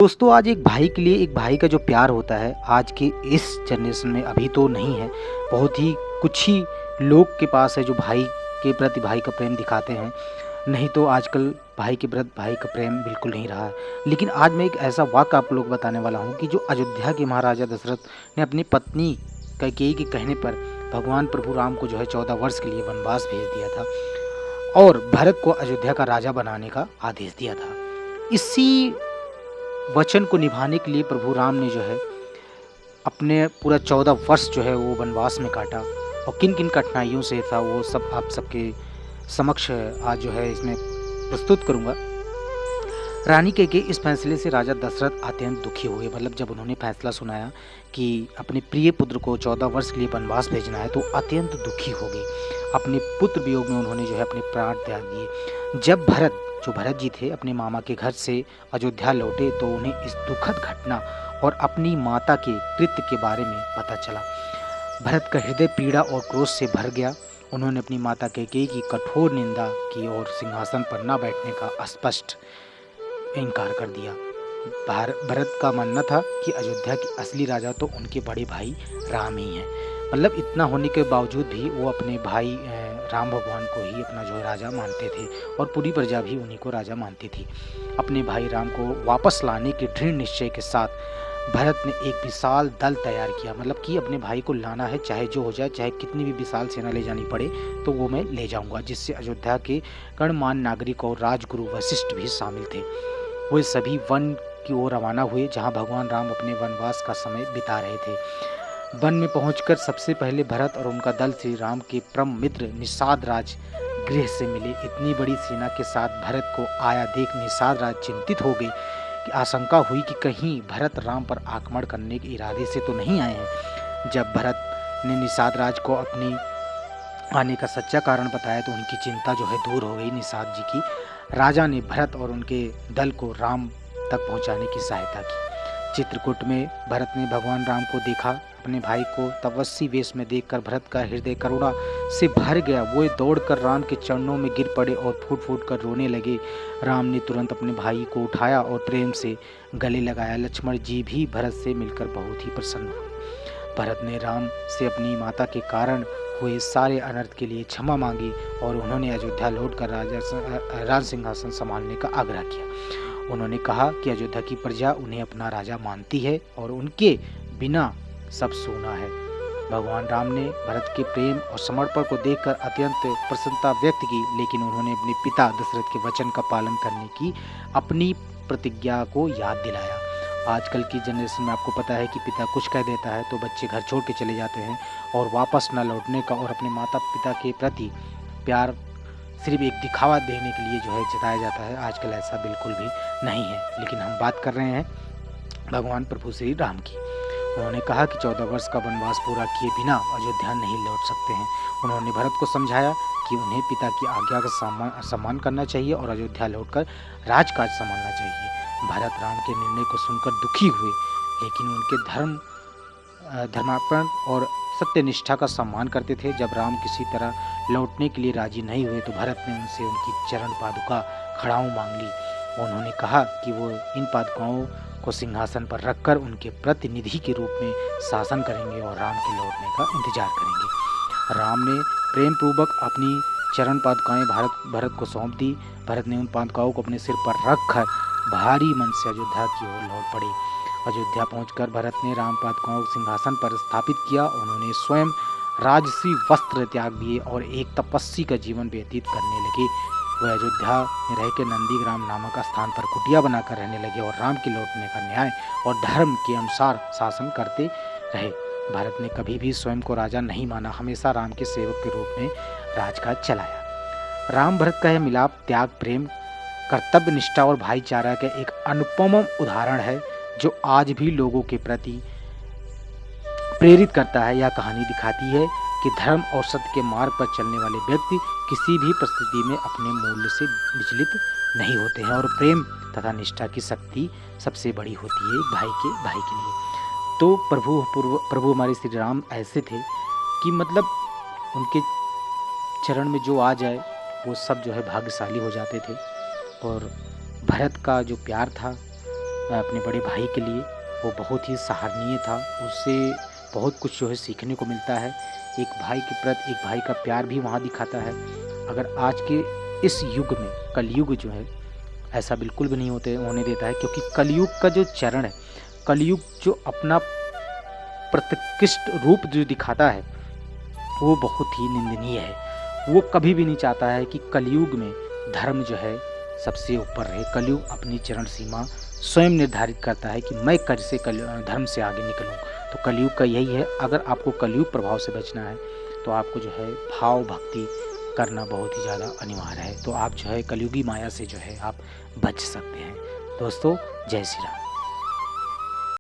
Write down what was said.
दोस्तों आज एक भाई के लिए एक भाई का जो प्यार होता है आज के इस जनरेशन में अभी तो नहीं है। बहुत ही कुछ ही लोग के पास है जो भाई के प्रति भाई का प्रेम दिखाते हैं। नहीं तो आजकल भाई के प्रति भाई का प्रेम बिल्कुल नहीं रहा है। लेकिन आज मैं एक ऐसा वाक़या आप लोग बताने वाला हूँ कि जो अयोध्या के महाराजा दशरथ ने अपनी पत्नी कैकेयी के कहने पर भगवान प्रभु राम को जो है 14 वर्ष के लिए वनवास भेज दिया था और भरत को अयोध्या का राजा बनाने का आदेश दिया था। इसी वचन को निभाने के लिए प्रभु राम ने जो है अपने पूरा 14 वर्ष जो है वो वनवास में काटा और किन किन कठिनाइयों से था वो सब आप सबके समक्ष आज जो है इसमें प्रस्तुत करूंगा। रानी कैकेयी इस फैसले से राजा दशरथ अत्यंत दुखी हुए। मतलब जब उन्होंने फैसला सुनाया कि अपने प्रिय पुत्र को 14 वर्ष के लिए वनवास भेजना है तो अत्यंत दुखी हो गई। अपने पुत्र वियोग में उन्होंने जो है अपने प्राण त्याग दिए। जब भरत जी थे अपने मामा के घर से अयोध्या लौटे तो उन्हें इस दुखद घटना और अपनी माता के कृत्य के बारे में पता चला। भरत का हृदय पीड़ा और क्रोध से भर गया। उन्होंने अपनी माता कैकेयी की कठोर निंदा की और सिंहासन पर न बैठने का स्पष्ट इनकार कर दिया। भरत का मानना था कि अयोध्या के असली राजा तो उनके बड़े भाई राम ही हैं। मतलब इतना होने के बावजूद भी वो अपने भाई राम भगवान को ही अपना जो है राजा मानते थे और पूरी प्रजा भी उन्हीं को राजा मानती थी। अपने भाई राम को वापस लाने के दृढ़ निश्चय के साथ भरत ने एक विशाल दल तैयार किया। मतलब कि अपने भाई को लाना है, चाहे जो हो जाए, चाहे कितनी भी विशाल सेना ले जानी पड़े तो वो मैं ले जाऊंगा। जिससे अयोध्या के गणमान्य नागरिक और राजगुरु वशिष्ठ भी शामिल थे। वे सभी वन की ओर रवाना हुए जहाँ भगवान राम अपने वनवास का समय बिता रहे थे। वन में पहुंचकर सबसे पहले भरत और उनका दल श्री राम के परम मित्र निषाद राज गृह से मिले। इतनी बड़ी सेना के साथ भरत को आया देख निषाद राज चिंतित हो गए कि आशंका हुई कि कहीं भरत राम पर आक्रमण करने के इरादे से तो नहीं आए हैं। जब भरत ने निषाद राज को अपनी आने का सच्चा कारण बताया तो उनकी चिंता जो है दूर हो गई निषाद जी की। राजा ने भरत और उनके दल को राम तक पहुंचाने की सहायता की। चित्रकूट में भरत ने भगवान राम को देखा। अपने भाई को तपस्वी वेश में देखकर भरत का हृदय करुणा से भर गया। वो दौड़कर राम के चरणों में गिर पड़े और फूट फूट कर रोने लगे। राम ने तुरंत अपने भाई को उठाया और प्रेम से गले लगाया। लक्ष्मण जी भी भरत से मिलकर बहुत ही प्रसन्न हुए। भरत ने राम से अपनी माता के कारण हुए सारे अनर्थ के लिए क्षमा मांगी और उन्होंने अयोध्या लौटकर राज सिंहासन संभालने का आग्रह किया। उन्होंने कहा कि अयोध्या की प्रजा उन्हें अपना राजा मानती है और उनके बिना सब सोना है। भगवान राम ने भरत के प्रेम और समर्पण को देखकर अत्यंत प्रसन्नता व्यक्त की, लेकिन उन्होंने अपने पिता दशरथ के वचन का पालन करने की अपनी प्रतिज्ञा को याद दिलाया। आजकल की जनरेशन में आपको पता है कि पिता कुछ कह देता है तो बच्चे घर छोड़ के चले जाते हैं और वापस न लौटने का और अपने माता पिता के प्रति प्यार सिर्फ एक दिखावा देने के लिए जो है जताया जाता है। आजकल ऐसा बिल्कुल भी नहीं है। लेकिन हम बात कर रहे हैं भगवान प्रभु श्री राम की। उन्होंने कहा कि 14 वर्ष का वनवास पूरा किए बिना अयोध्या नहीं लौट सकते हैं। उन्होंने भरत को समझाया कि उन्हें पिता की आज्ञा का सम्मान करना चाहिए और अयोध्या लौटकर राजकाज संभालना चाहिए। भरत राम के निर्णय को सुनकर दुखी हुए, लेकिन उनके धर्मार्पण और सत्यनिष्ठा का सम्मान करते थे। जब राम किसी तरह लौटने के लिए राजी नहीं हुए तो भरत ने उनसे उनकी चरण पादुका खड़ाऊ मांग ली। उन्होंने कहा कि वो इन पादुकाओं को सिंहासन पर रखकर उनके प्रतिनिधि के रूप में शासन करेंगे और राम के लौटने का इंतजार करेंगे। राम ने प्रेम पूर्वक अपनी चरण पादुकाएं भरत को सौंप दी। भरत ने उन पादुकाओं को अपने सिर पर रखकर भारी मन से अयोध्या की ओर लौट पड़े। अयोध्या पहुंचकर भरत ने राम पादुकाओं को सिंहासन पर स्थापित किया। उन्होंने स्वयं राजसी वस्त्र त्याग दिए और एक तपस्वी का जीवन व्यतीत करने लगे। वह अयोध्या में रह के नंदीग्राम नामक स्थान पर कुटिया बनाकर रहने लगे और राम के लौटने का न्याय और धर्म के अनुसार शासन करते रहे। भरत ने कभी भी स्वयं को राजा नहीं माना, हमेशा राम के सेवक के रूप में राजकाज चलाया। राम भरत का यह मिलाप त्याग, प्रेम, कर्तव्य निष्ठा और भाईचारा का एक अनुपम उदाहरण है जो आज भी लोगों के प्रति प्रेरित करता है। यह कहानी दिखाती है कि धर्म और सत्य के मार्ग पर चलने वाले व्यक्ति किसी भी परिस्थिति में अपने मूल्य से विचलित नहीं होते हैं और प्रेम तथा निष्ठा की शक्ति सबसे बड़ी होती है एक भाई के लिए। तो प्रभु हमारे श्री राम ऐसे थे कि मतलब उनके चरण में जो आ जाए वो सब जो है भाग्यशाली हो जाते थे। और भरत का जो प्यार था अपने बड़े भाई के लिए, वो बहुत ही सराहनीय था। उससे बहुत कुछ जो है सीखने को मिलता है। एक भाई के प्रति एक भाई का प्यार भी वहाँ दिखाता है। अगर आज के इस युग में, कलयुग जो है, ऐसा बिल्कुल भी नहीं होने देता है, क्योंकि कलयुग का जो चरण है, कलयुग जो अपना प्रतिकृष्ट रूप जो दिखाता है, वो बहुत ही निंदनीय है। वो कभी भी नहीं चाहता है कि कलयुग में धर्म जो है सबसे ऊपर रहे। कलयुग अपनी चरण सीमा स्वयं निर्धारित करता है कि मैं कैसे धर्म से आगे निकलूं। तो कलयुग का यही है। अगर आपको कलयुग प्रभाव से बचना है तो आपको जो है भाव भक्ति करना बहुत ही ज़्यादा अनिवार्य है। तो आप जो है कलयुगी माया से जो है आप बच सकते हैं। दोस्तों, जय श्री राम।